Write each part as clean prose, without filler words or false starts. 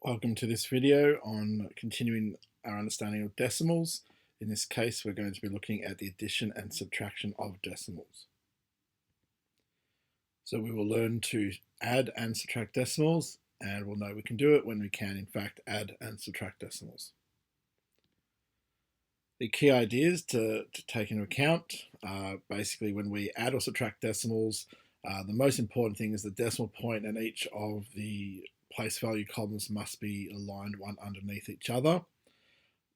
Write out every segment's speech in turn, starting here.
Welcome to this video on continuing our understanding of decimals. In this case, we're going to be looking at the addition and subtraction of decimals. So we will learn to add and subtract decimals, and we'll know we can do it when we can, in fact, add and subtract decimals. The key ideas to take into account are basically when we add or subtract decimals, the most important thing is the decimal point and each of the place value columns must be aligned one underneath each other.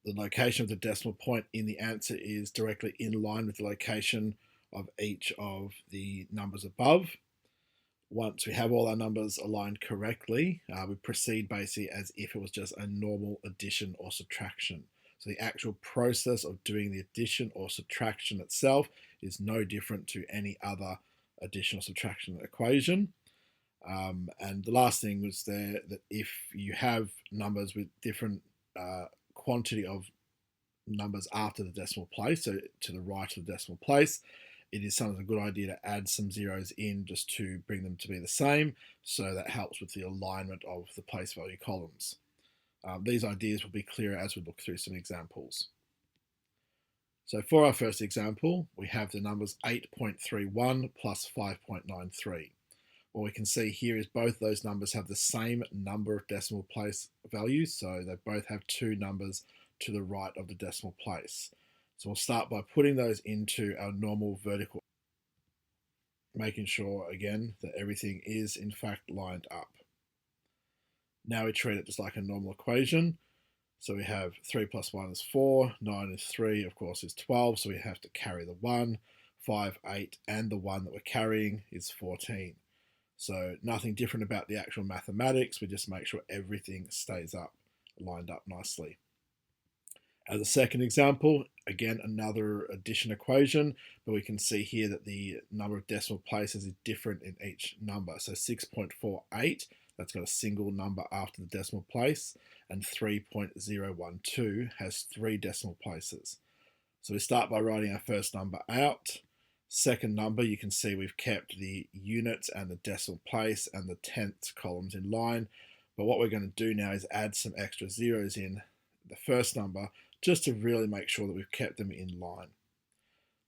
The location of the decimal point in the answer is directly in line with the location of each of the numbers above. Once we have all our numbers aligned correctly, we proceed basically as if it was just a normal addition or subtraction. So the actual process of doing the addition or subtraction itself is no different to any other addition or subtraction equation. And the last thing was there that if you have numbers with different quantity of numbers after the decimal place, so to the right of the decimal place, it is sometimes a good idea to add some zeros in just to bring them to be the same, so that helps with the alignment of the place value columns. These ideas will be clearer as we look through some examples. So for our first example, we have the numbers 8.31 plus 5.93. What we can see here is both those numbers have the same number of decimal place values, so they both have two numbers to the right of the decimal place. So we'll start by putting those into our normal vertical, making sure again that everything is in fact lined up. Now we treat it just like a normal equation. So we have 3 plus 1 is 4, 9 is 3, of course is 12, so we have to carry the 1, 5, 8, and the 1 that we're carrying is 14. So nothing different about the actual mathematics, we just make sure everything stays up, lined up nicely. As a second example, again another addition equation, but we can see here that the number of decimal places is different in each number. So 6.48, that's got a single number after the decimal place, and 3.012 has 3 decimal places. So we start by writing our first number out. Second number, you can see we've kept the units and the decimal place and the tenths columns in line. But what we're going to do now is add some extra zeros in the first number just to really make sure that we've kept them in line.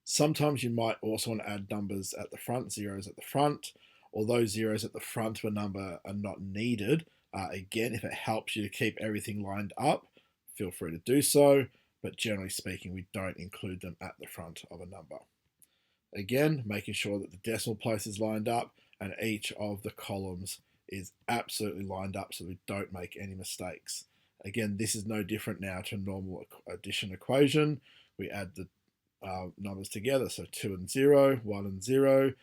Sometimes you might also want to add numbers at the front, zeros at the front. Although zeros at the front of a number are not needed, again, if it helps you to keep everything lined up, feel free to do so. But generally speaking, we don't include them at the front of a number. Again, making sure that the decimal place is lined up and each of the columns is absolutely lined up so we don't make any mistakes. Again, this is no different now to a normal addition equation. We add the numbers together, so 2 and 0, 1 and 0,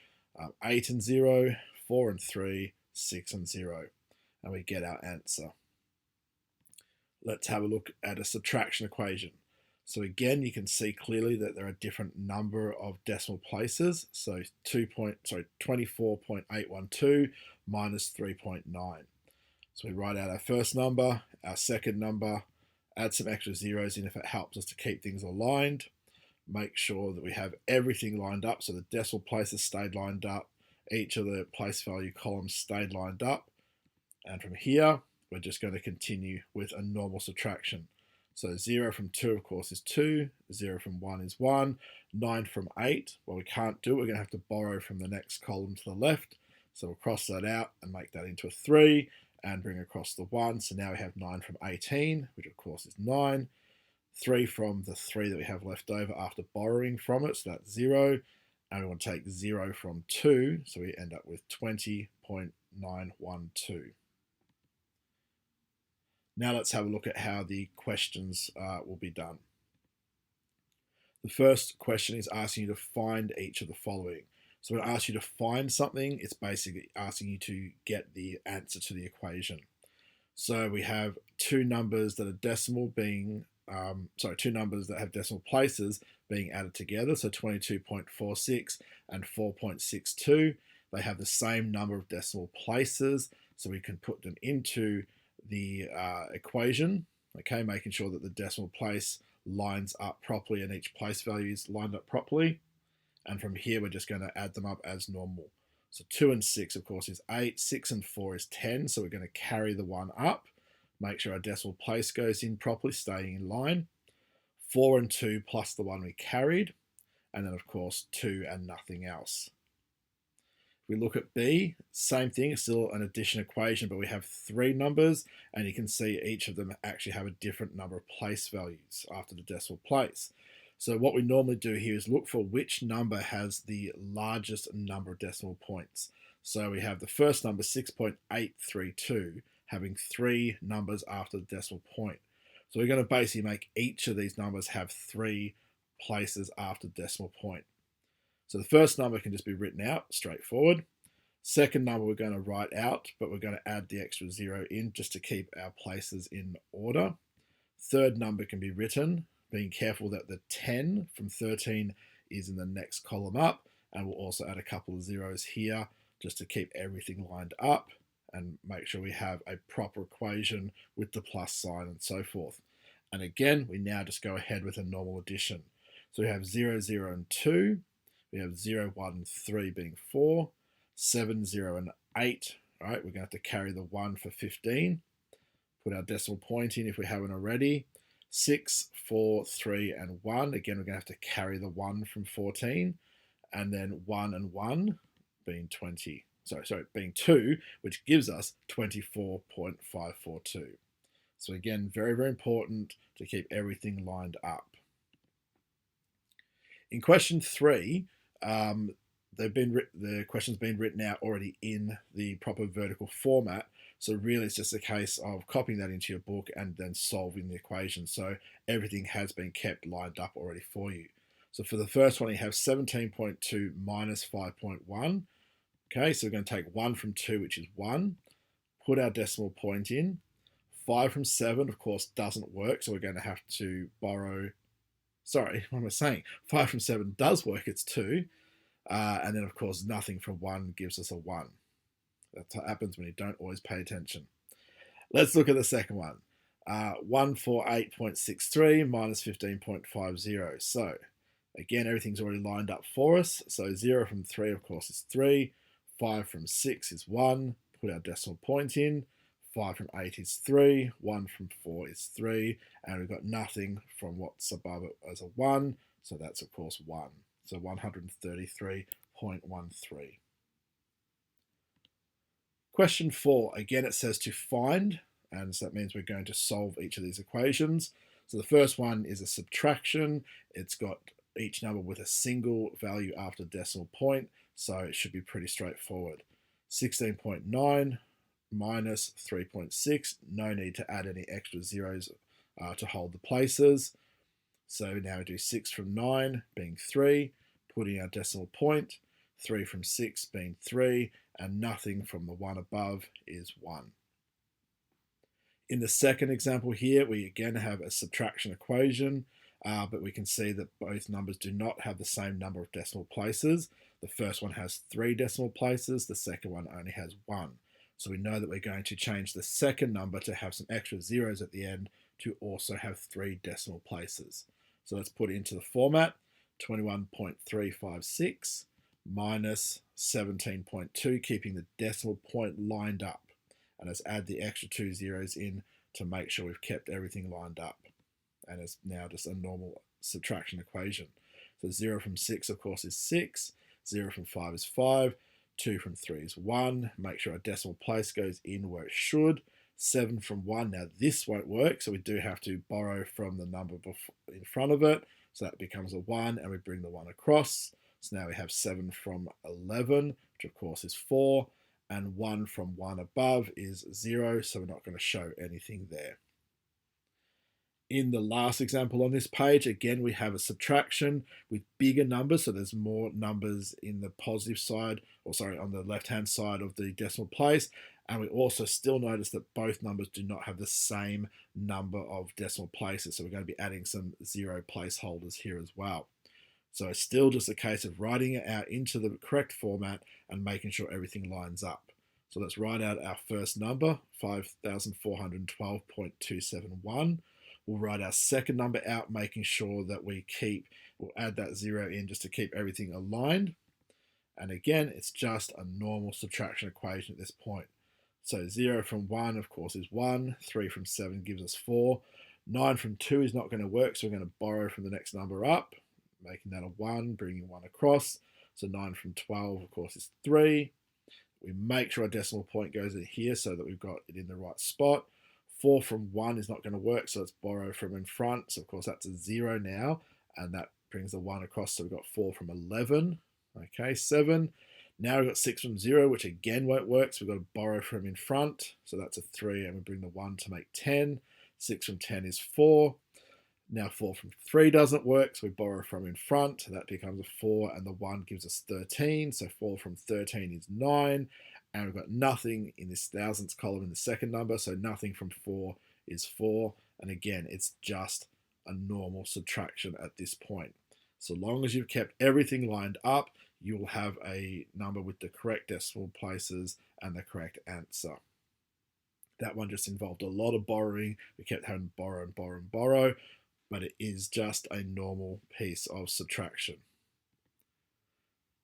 8 and 0, 4 and 3, 6 and 0, and we get our answer. Let's have a look at a subtraction equation. So again, you can see clearly that there are a different number of decimal places. So 24.812 minus 3.9. So we write out our first number, our second number, add some extra zeros in if it helps us to keep things aligned. Make sure that we have everything lined up so the decimal places stayed lined up, each of the place value columns stayed lined up. And from here, we're just going to continue with a normal subtraction. So 0 from 2, of course, is 2. 0 from 1 is 1. 9 from 8, well, we can't do it. We're going to have to borrow from the next column to the left. So we'll cross that out and make that into a 3 and bring across the 1. So now we have 9 from 18, which of course is 9. 3 from the 3 that we have left over after borrowing from it, so that's 0. And we want to take 0 from 2, so we end up with 20.912. Now let's have a look at how the questions will be done. The first question is asking you to find each of the following. So when I ask you to find something, it's basically asking you to get the answer to the equation. So we have two numbers that are decimal being, two numbers that have decimal places being added together. So 22.46 and 4.62. They have the same number of decimal places, so we can put them into the equation, okay, making sure that the decimal place lines up properly and each place value is lined up properly. And from here, we're just going to add them up as normal. So 2 and 6, of course, is 8. 6 and 4 is 10, so we're going to carry the 1 up. Make sure our decimal place goes in properly, staying in line. 4 and 2 plus the one we carried, and then of course 2 and nothing else. If we look at B, same thing, it's still an addition equation, but we have 3 numbers, and you can see each of them actually have a different number of place values after the decimal place. So what we normally do here is look for which number has the largest number of decimal points. So we have the first number, 6.832, having 3 numbers after the decimal point. So we're going to basically make each of these numbers have 3 places after the decimal point. So the first number can just be written out, straightforward. Second number we're going to write out, but we're going to add the extra 0 in just to keep our places in order. Third number can be written, being careful that the 10 from 13 is in the next column up, and we'll also add a couple of zeros here just to keep everything lined up and make sure we have a proper equation with the plus sign and so forth. And again, we now just go ahead with a normal addition. So we have 0, 0 and 2. We have 0, 1 and 3 being 4. 7, 0 and 8. All right, we're going to have to carry the 1 for 15. Put our decimal point in if we haven't already. 6, 4, 3 and 1. Again, we're going to have to carry the 1 from 14. And then 1 and 1 being 20. Being 2, which gives us 24.542. So again, very, very important to keep everything lined up. In question 3, the question's been written out already in the proper vertical format. So really it's just a case of copying that into your book and then solving the equation. So everything has been kept lined up already for you. So for the first one, you have 17.2 minus 5.1. Okay, so we're going to take 1 from 2, which is 1. Put our decimal point in. 5 from 7, of course, doesn't work. So we're going to have to borrow... Sorry, what am I saying? 5 from 7 does work, it's 2. And then, of course, nothing from 1 gives us a 1. That's what happens when you don't always pay attention. Let's look at the second one. 148.63 minus 15.50. So, again, everything's already lined up for us. So 0 from 3, of course, is 3. 5 from 6 is 1. Put our decimal point in. 5 from 8 is 3. 1 from 4 is 3. And we've got nothing from what's above it as a 1. So that's, of course, 1. So 133.13. Question 4, again it says to find, and so that means we're going to solve each of these equations. So the first one is a subtraction. It's got each number with a single value after the decimal point, so it should be pretty straightforward. 16.9 minus 3.6, no need to add any extra zeros to hold the places. So now we do 6 from 9 being 3, putting our decimal point, 3 from 6 being 3, and nothing from the one above is 1. In the second example here, we again have a subtraction equation, but we can see that both numbers do not have the same number of decimal places. The first one has 3 decimal places, the second one only has 1. So we know that we're going to change the second number to have some extra zeros at the end to also have 3 decimal places. So let's put it into the format, 21.356 minus 17.2, keeping the decimal point lined up. And let's add the extra 2 zeros in to make sure we've kept everything lined up. And it's now just a normal subtraction equation. So 0 from 6, of course, is 6. 0 from 5 is 5. 2 from 3 is 1. Make sure our decimal place goes in where it should. 7 from 1, now this won't work, so we do have to borrow from the number in front of it. So that becomes a 1, and we bring the 1 across. So now we have 7 from 11, which of course is 4, and 1 from 1 above is 0, so we're not going to show anything there. In the last example on this page, again, we have a subtraction with bigger numbers, so there's more numbers in the positive side, on the left-hand side of the decimal place, and we also still notice that both numbers do not have the same number of decimal places, so we're going to be adding some 0 placeholders here as well. So it's still just a case of writing it out into the correct format and making sure everything lines up. So let's write out our first number, 5,412.271. We'll write our second number out, making sure that we'll add that 0 in just to keep everything aligned. And again, it's just a normal subtraction equation at this point. So 0 from 1, of course, is 1. 3 from 7 gives us 4. 9 from 2 is not going to work, so we're going to borrow from the next number up, making that a 1, bringing 1 across. So 9 from 12, of course, is 3. We make sure our decimal point goes in here so that we've got it in the right spot. 4 from 1 is not going to work, so let's borrow from in front. So, of course, that's a 0 now, and that brings the 1 across, so we've got 4 from 11. Okay, 7. Now we've got 6 from 0, which again won't work, so we've got to borrow from in front. So that's a 3, and we bring the 1 to make 10. 6 from 10 is 4. Now 4 from 3 doesn't work, so we borrow from in front. That becomes a 4, and the 1 gives us 13. So 4 from 13 is 9. And we've got nothing in this thousandths column in the second number, so nothing from 4 is 4. And again, it's just a normal subtraction at this point. So long as you've kept everything lined up, you'll have a number with the correct decimal places and the correct answer. That one just involved a lot of borrowing. We kept having to borrow and borrow and borrow, but it is just a normal piece of subtraction.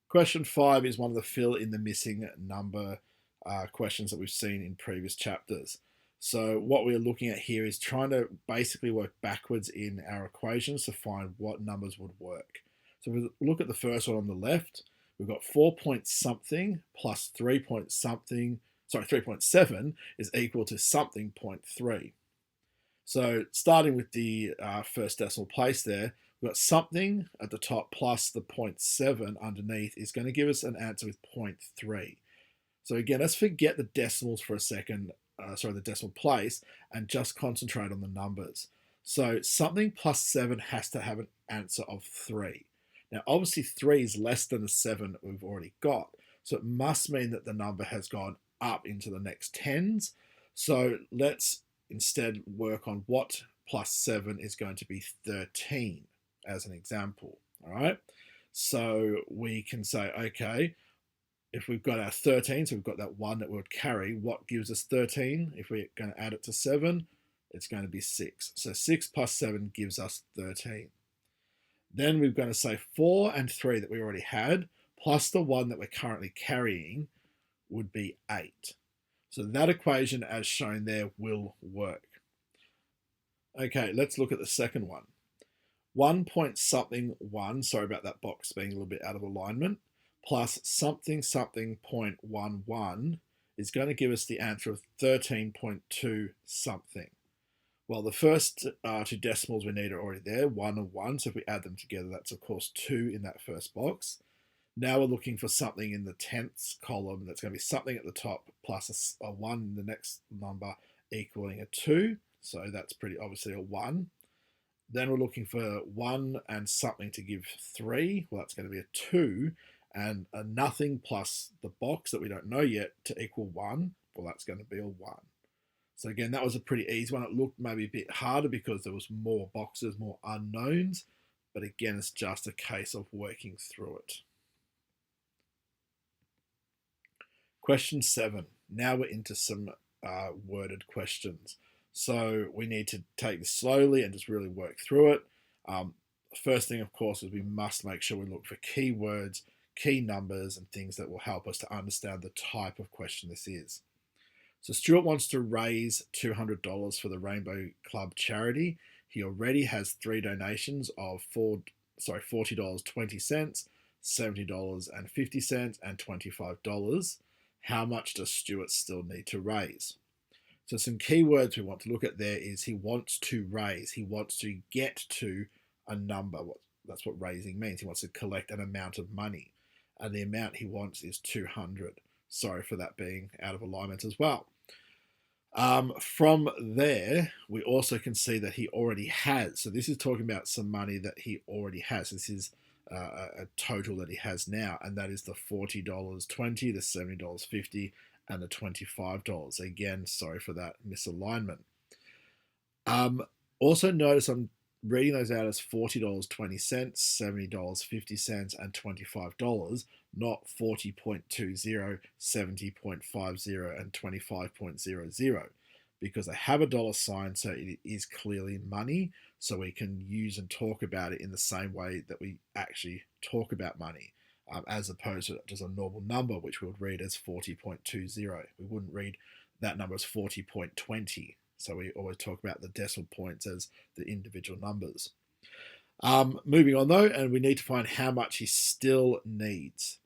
Question 5 is one of the fill in the missing number questions that we've seen in previous chapters. So what we're looking at here is trying to basically work backwards in our equations to find what numbers would work. So if we look at the first one on the left, we've got 4 point something plus 3 point something, 3.7 is equal to something 0.3. So starting with the first decimal place there, we've got something at the top plus the 0.7 underneath is going to give us an answer with 0.3. So again, let's forget the decimals for a second, the decimal place, and just concentrate on the numbers. So something plus 7 has to have an answer of 3. Now obviously 3 is less than the 7 that we've already got, so it must mean that the number has gone up into the next tens. So let's instead work on what plus 7 is going to be 13 as an example. All right, so we can say, okay, if we've got our 13, so we've got that 1 that we would carry, what gives us 13? If we're going to add it to 7, it's going to be 6. So 6 plus 7 gives us 13. Then we're going to say 4 and 3 that we already had, plus the 1 that we're currently carrying would be 8. So that equation as shown there will work. Okay, let's look at the second one. 1 point something 1, sorry about that box being a little bit out of alignment, plus something something 0.11 is going to give us the answer of 13.2 something. Well, the first two decimals we need are already there, 1 and 1, so if we add them together, that's of course 2 in that first box. Now we're looking for something in the tenths column that's going to be something at the top plus a 1 in the next number equaling a 2. So that's pretty obviously a 1. Then we're looking for 1 and something to give 3. Well, that's going to be a 2. And a nothing plus the box that we don't know yet to equal 1. Well, that's going to be a 1. So again, that was a pretty easy one. It looked maybe a bit harder because there was more boxes, more unknowns. But again, it's just a case of working through it. Question 7. Now we're into some worded questions. So we need to take this slowly and just really work through it. First thing, of course, is we must make sure we look for keywords, key numbers, and things that will help us to understand the type of question this is. So Stuart wants to raise $200 for the Rainbow Club charity. He already has 3 donations of $40.20, $70.50, and $25. How much does Stuart still need to raise? So some keywords we want to look at there is he wants to raise. He wants to get to a number. That's what raising means. He wants to collect an amount of money. And the amount he wants is 200. Sorry for that being out of alignment as well. From there, we also can see that he already has. So this is talking about some money that he already has. This is a total that he has now, and that is the $40.20, the $70.50, and the $25. Again, sorry for that misalignment. Also notice I'm reading those out as $40.20, $70.50, and $25, not 40.20, 70.50, and 25.00, because they have a dollar sign, so it is clearly money, so we can use and talk about it in the same way that we actually talk about money, as opposed to just a normal number, which we would read as 40.20. We wouldn't read that number is 40.20. So we always talk about the decimal points as the individual numbers. Moving on though, and we need to find how much he still needs.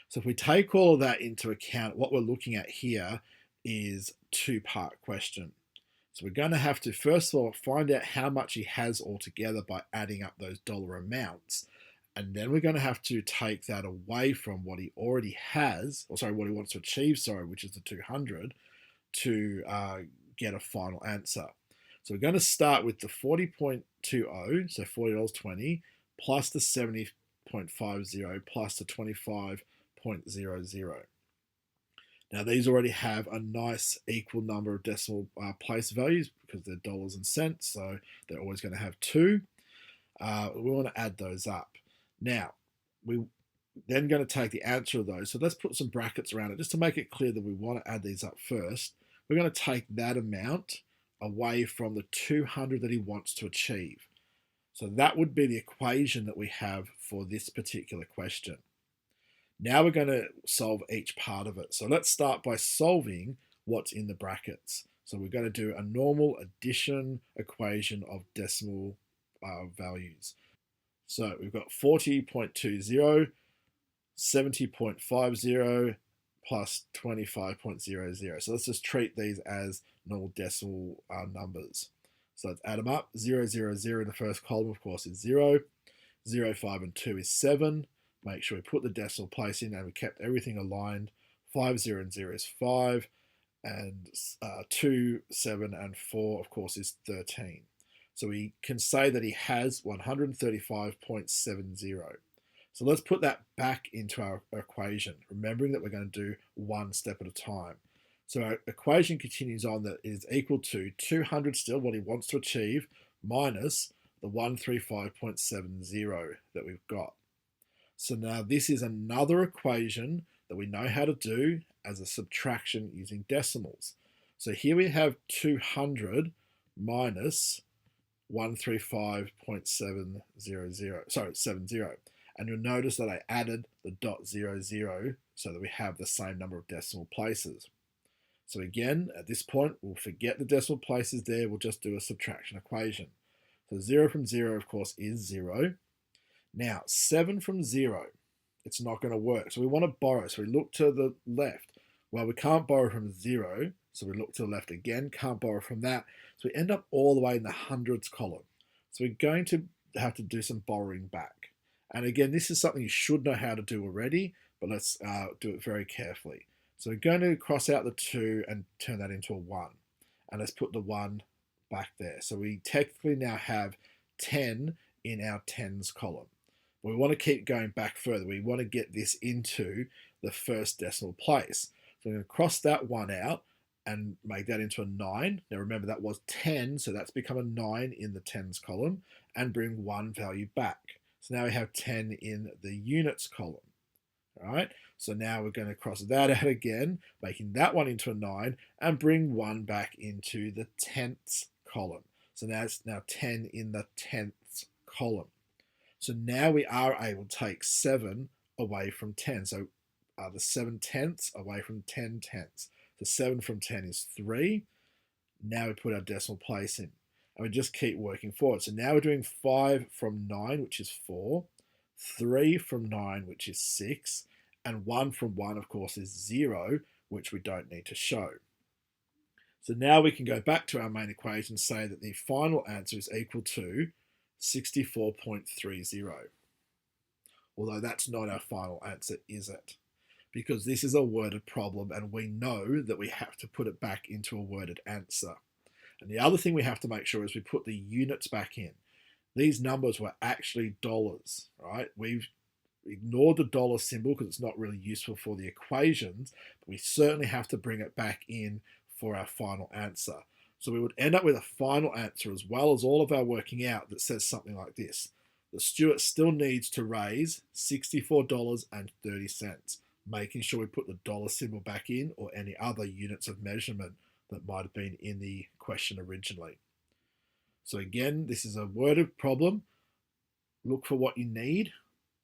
So if we take all of that into account, what we're looking at here is a two-part question. So we're going to have to, first of all, find out how much he has altogether by adding up those dollar amounts. And then we're going to have to take that away from what he already has, or sorry, what he wants to achieve, sorry, which is the 200, to get a final answer. So we're going to start with the 40.20, so $40.20, plus the 70.50, plus the 25.00. Now these already have a nice equal number of decimal place values because they're dollars and cents, so they're always going to have 2. We want to add those up. Now, we're then going to take the answer of those. So let's put some brackets around it just to make it clear that we want to add these up first. We're going to take that amount away from the 200 that he wants to achieve. So that would be the equation that we have for this particular question. Now we're going to solve each part of it. So let's start by solving what's in the brackets. So we're going to do a normal addition equation of decimal values. So we've got 40.20, 70.50, plus 25.00. So let's just treat these as normal decimal numbers. So let's add them up. 0, 0, 0 in the first column, of course, is 0. 0, 5, and 2 is 7. Make sure we put the decimal place in and we kept everything aligned. 5, 0, and 0 is 5. And 2, 7, and 4, of course, is 13. So we can say that he has 135.70. So let's put that back into our equation, remembering that we're going to do one step at a time. So our equation continues on that it is equal to 200 still, what he wants to achieve, minus the 135.70 that we've got. So now this is another equation that we know how to do as a subtraction using decimals. So here we have 200 minus 135.70. And you'll notice that I added the .00 so that we have the same number of decimal places. So again, at this point, we'll forget the decimal places there. We'll just do a subtraction equation. So 0 from 0, of course, is 0. Now, 7 from 0, it's not going to work. So we want to borrow. So we look to the left. Well, we can't borrow from 0. So we look to the left again, can't borrow from that. So we end up all the way in the hundreds column. So we're going to have to do some borrowing back. And again, this is something you should know how to do already, but let's do it very carefully. So we're going to cross out the 2 and turn that into a 1. And let's put the 1 back there. So we technically now have 10 in our tens column. But we want to keep going back further. We want to get this into the first decimal place. So we're going to cross that 1 out and make that into a 9. Now remember that was 10, so that's become a 9 in the tens column, and bring 1 value back. So now we have 10 in the units column. All right, so now we're going to cross that out again, making that one into a 9, and bring 1 back into the tenths column. So now it's now 10 in the tenths column. So now we are able to take 7 away from 10. So the 7 tenths away from 10 tenths. So 7 from 10 is 3. Now we put our decimal place in. And we just keep working forward. So now we're doing 5 from 9, which is 4. 3 from 9, which is 6. And 1 from 1, of course, is 0, which we don't need to show. So now we can go back to our main equation and say that the final answer is equal to 64.30. Although that's not our final answer, is it? Because this is a worded problem and we know that we have to put it back into a worded answer. And the other thing we have to make sure is we put the units back in. These numbers were actually dollars, right? We've ignored the dollar symbol because it's not really useful for the equations, but we certainly have to bring it back in for our final answer. So we would end up with a final answer as well as all of our working out that says something like this. The Stewart still needs to raise $64.30, making sure we put the dollar symbol back in or any other units of measurement that might have been in the question originally. So again, this is a worded problem. Look for what you need,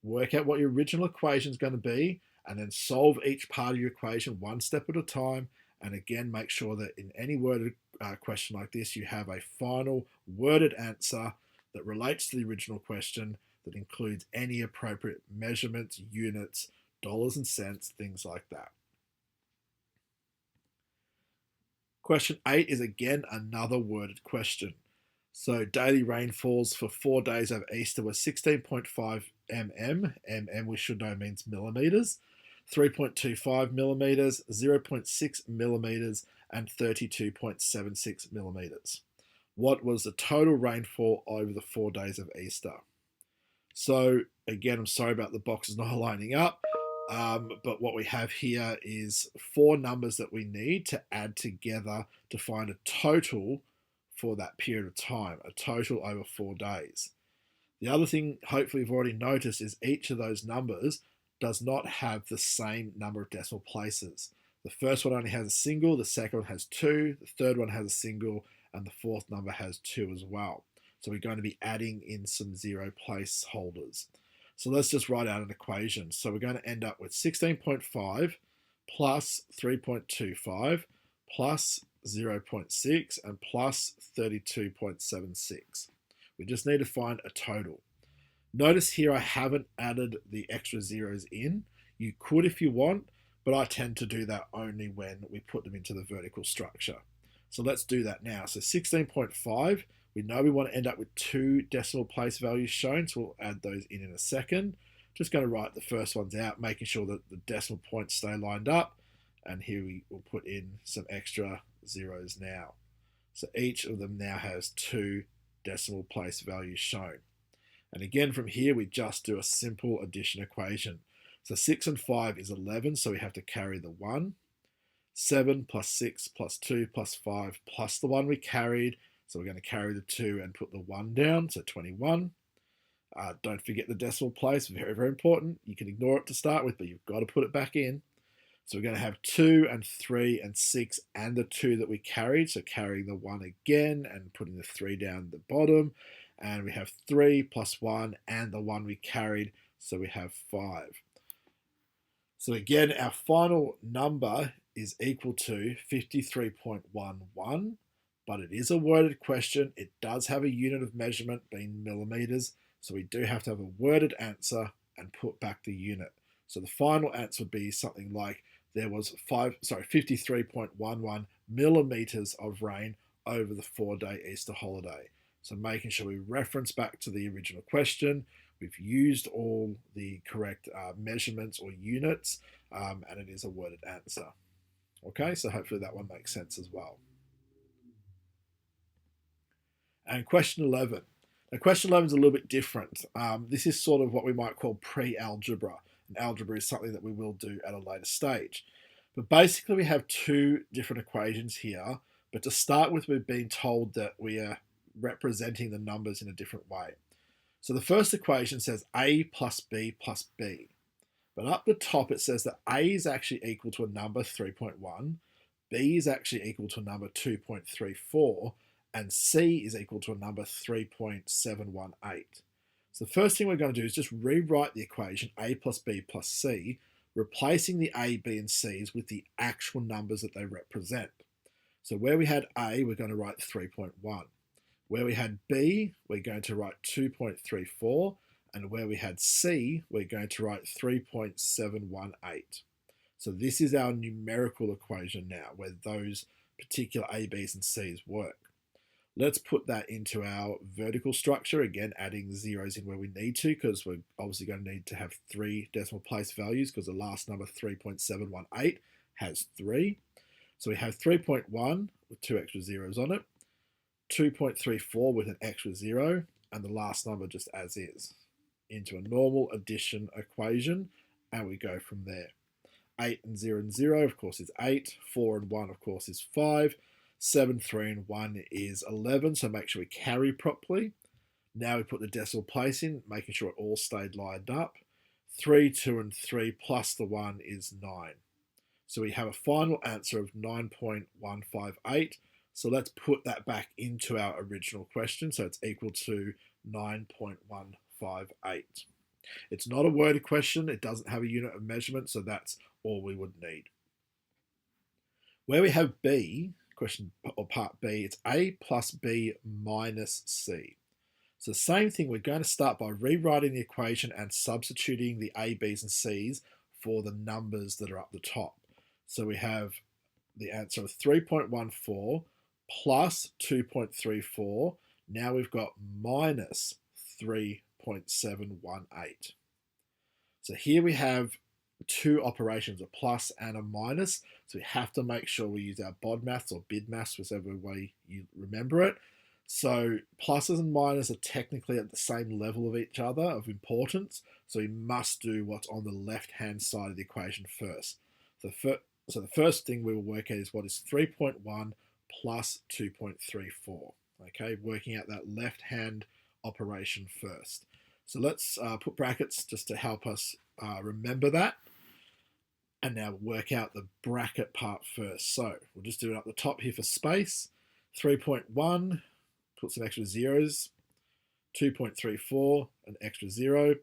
work out what your original equation is going to be, and then solve each part of your equation one step at a time And again, make sure that in any worded question like this, you have a final worded answer that relates to the original question that includes any appropriate measurements, units, dollars and cents, things like that. Question 8 is again another worded question. So daily rainfalls for 4 days over Easter were 16.5 mm. Mm we should know means millimeters. 3.25 millimeters, 0.6 millimeters, and 32.76 millimeters. What was the total rainfall over the 4 days of Easter? So again, I'm sorry about the boxes not lining up, but what we have here is 4 numbers that we need to add together to find a total for that period of time, a total over 4 days. The other thing, hopefully you've already noticed, is each of those numbers does not have the same number of decimal places. The first one only has a single, the second one has 2, the third one has a single, and the fourth number has 2 as well. So we're going to be adding in some 0 placeholders. So let's just write out an equation. So we're going to end up with 16.5 plus 3.25 plus 0.6 and plus 32.76. We just need to find a total. Notice here I haven't added the extra zeros in. You could if you want, but I tend to do that only when we put them into the vertical structure. So let's do that now. So 16.5, we know we want to end up with 2 decimal place values shown, so we'll add those in a second. Just going to write the first ones out, making sure that the decimal points stay lined up. And here we will put in some extra zeros now. So each of them now has 2 decimal place values shown. And again, from here, we just do a simple addition equation. So 6 and 5 is 11, so we have to carry the 1. 7 plus 6 plus 2 plus 5 plus the 1 we carried. So we're going to carry the 2 and put the 1 down, so 21. Don't forget the decimal place, very, very important. You can ignore it to start with, but you've got to put it back in. So we're going to have 2 and 3 and 6 and the 2 that we carried. So carrying the 1 again and putting the 3 down the bottom. And we have 3 plus 1 and the 1 we carried. So we have 5. So again, our final number is equal to 53.11. But it is a worded question. It does have a unit of measurement being millimeters. So we do have to have a worded answer and put back the unit. So the final answer would be something like there was 53.11 millimeters of rain over the 4-day Easter holiday. So making sure we reference back to the original question. We've used all the correct measurements or units, and it is a worded answer. Okay, so hopefully that one makes sense as well. And question 11. Now question 11 is a little bit different. This is sort of what we might call pre-algebra. And algebra is something that we will do at a later stage. But basically we have 2 different equations here. But to start with, we've been told that we are representing the numbers in a different way. So the first equation says a plus b plus b. But up the top it says that a is actually equal to a number 3.1, b is actually equal to a number 2.34, and c is equal to a number 3.718. So the first thing we're going to do is just rewrite the equation a plus b plus c, replacing the a, b, and c's with the actual numbers that they represent. So where we had a, we're going to write 3.1. Where we had b, we're going to write 2.34. And where we had c, we're going to write 3.718. So this is our numerical equation now, where those particular a, b's, and c's work. Let's put that into our vertical structure, again adding zeros in where we need to, because we're obviously going to need to have 3 decimal place values, because the last number 3.718 has 3. So we have 3.1 with 2 extra zeros on it, 2.34 with an extra 0, and the last number just as is, into a normal addition equation, and we go from there. 8 and 0 and 0, of course, is 8. 4 and 1, of course, is 5. 7, 3, and 1 is 11, so make sure we carry properly. Now we put the decimal place in, making sure it all stayed lined up. 3, 2, and 3 plus the 1 is 9. So we have a final answer of 9.158. So let's put that back into our original question. So it's equal to 9.158. It's not a worded question. It doesn't have a unit of measurement, so that's all we would need. Where we have B, question or part B, it's A plus B minus C. So same thing, we're going to start by rewriting the equation and substituting the A, B's and C's for the numbers that are up the top. So we have the answer of 3.14 plus 2.34. Now we've got minus 3.718. So here we have two operations, a plus and a minus. So we have to make sure we use our BODMaths or BIDMaths, whichever way you remember it. So pluses and minuses are technically at the same level of each other of importance. So we must do what's on the left-hand side of the equation first. So the first thing we will work out is what is 3.1 plus 2.34. Okay, working out that left-hand operation first. So let's put brackets just to help us remember that. And now work out the bracket part first. So we'll just do it up the top here for space. 3.1, put some extra zeros. 2.34, an extra zero.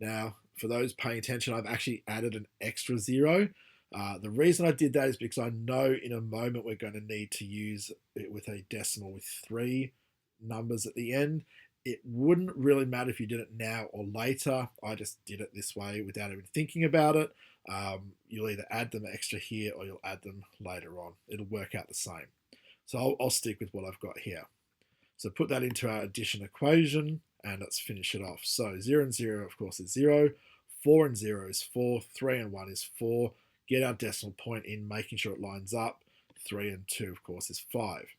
Now, for those paying attention, I've actually added an extra zero. The reason I did that is because I know in a moment we're going to need to use it with a decimal with 3 numbers at the end. It wouldn't really matter if you did it now or later. I just did it this way without even thinking about it. You'll either add them extra here or you'll add them later on. It'll work out the same. So I'll stick with what I've got here. So put that into our addition equation and let's finish it off. So 0 and 0, of course, is 0. 4 and 0 is 4. 3 and 1 is 4. Get our decimal point in, making sure it lines up. 3 and 2, of course, is 5.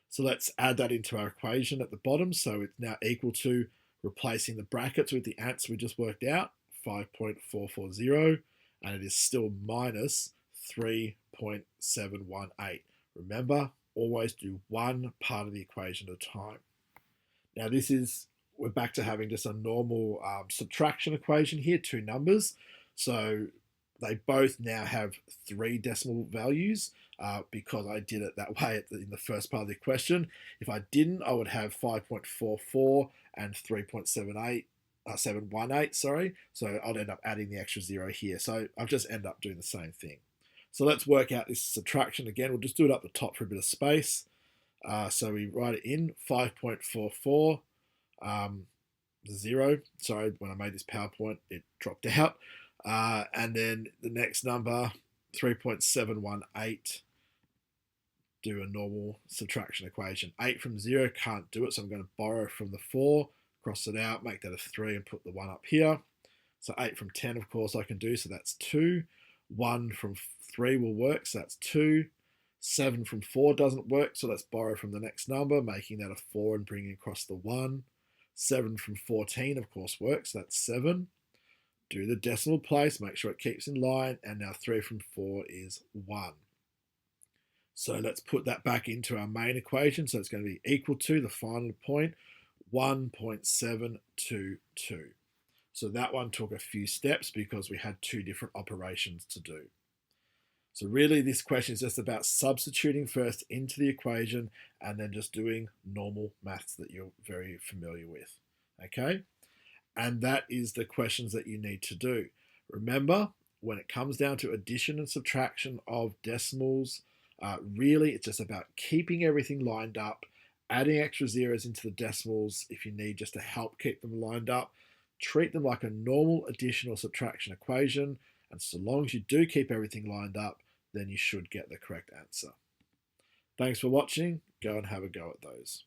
So let's add that into our equation at the bottom. So it's now equal to replacing the brackets with the answer we just worked out, 5.440, and it is still minus 3.718. Remember, always do one part of the equation at a time. Now we're back to having just a normal subtraction equation here, two numbers. So they both now have 3 decimal values because I did it that way in the first part of the question. If I didn't, I would have 5.44 and 3.718, sorry. So I'd end up adding the extra 0 here. So I've just ended up doing the same thing. So let's work out this subtraction again. We'll just do it up the top for a bit of space. So we write it in 5.44, 0. Sorry, when I made this PowerPoint, it dropped out. And then the next number, 3.718, do a normal subtraction equation. 8 from 0, can't do it, so I'm going to borrow from the 4, cross it out, make that a 3 and put the 1 up here. So 8 from 10, of course, I can do, so that's 2. 1 from 3 will work, so that's 2. 7 from 4 doesn't work, so let's borrow from the next number, making that a 4 and bringing across the 1. 7 from 14, of course, works, so that's 7. Do the decimal place, make sure it keeps in line, and now 3 from 4 is 1. So let's put that back into our main equation, so it's going to be equal to the final point, 1.722. So that one took a few steps because we had 2 different operations to do. So really this question is just about substituting first into the equation and then just doing normal maths that you're very familiar with, okay? And that is the questions that you need to do. Remember, when it comes down to addition and subtraction of decimals, really it's just about keeping everything lined up, adding extra zeros into the decimals if you need just to help keep them lined up. Treat them like a normal addition or subtraction equation, and so long as you do keep everything lined up, then you should get the correct answer. Thanks for watching. Go and have a go at those.